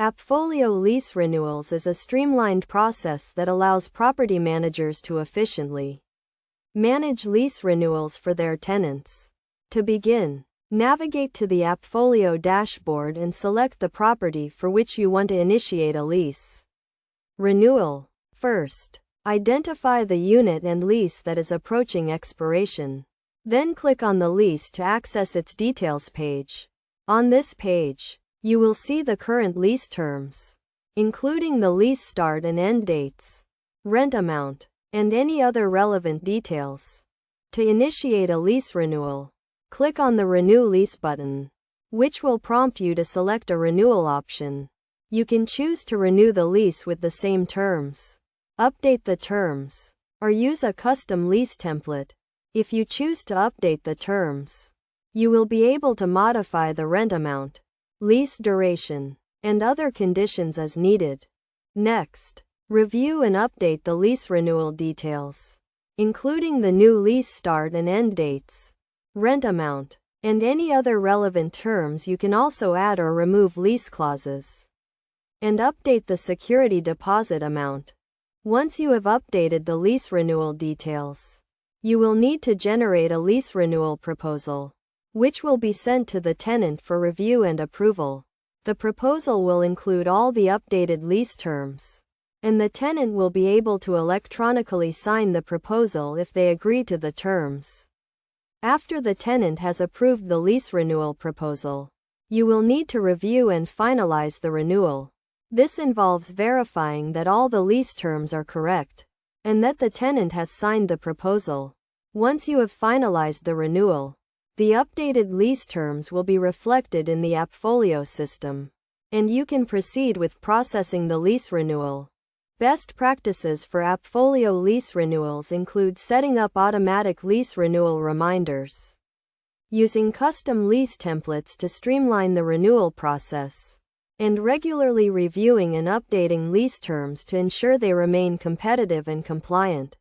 AppFolio Lease Renewals is a streamlined process that allows property managers to efficiently manage lease renewals for their tenants. To begin, navigate to the AppFolio dashboard and select the property for which you want to initiate a lease renewal. First, identify the unit and lease that is approaching expiration. Then click on the lease to access its details page. On this page, you will see the current lease terms, including the lease start and end dates, rent amount, and any other relevant details. To initiate a lease renewal, click on the Renew Lease button, which will prompt you to select a renewal option. You can choose to renew the lease with the same terms, update the terms, or use a custom lease template. If you choose to update the terms, you will be able to modify the rent amount, lease duration, and other conditions as needed. Next, review and update the lease renewal details, including the new lease start and end dates, rent amount, and any other relevant terms. You can also add or remove lease clauses and update the security deposit amount. Once you have updated the lease renewal details, you will need to generate a lease renewal proposal, which will be sent to the tenant for review and approval. The proposal will include all the updated lease terms, and the tenant will be able to electronically sign the proposal if they agree to the terms. After the tenant has approved the lease renewal proposal, you will need to review and finalize the renewal. This involves verifying that all the lease terms are correct, and that the tenant has signed the proposal. Once you have finalized the renewal, the updated lease terms will be reflected in the AppFolio system, and you can proceed with processing the lease renewal. Best practices for AppFolio lease renewals include setting up automatic lease renewal reminders, using custom lease templates to streamline the renewal process, and regularly reviewing and updating lease terms to ensure they remain competitive and compliant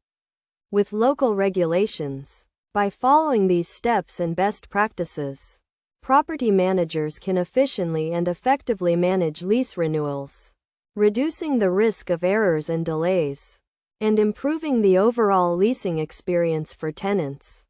with local regulations. By following these steps and best practices, property managers can efficiently and effectively manage lease renewals, reducing the risk of errors and delays, and improving the overall leasing experience for tenants.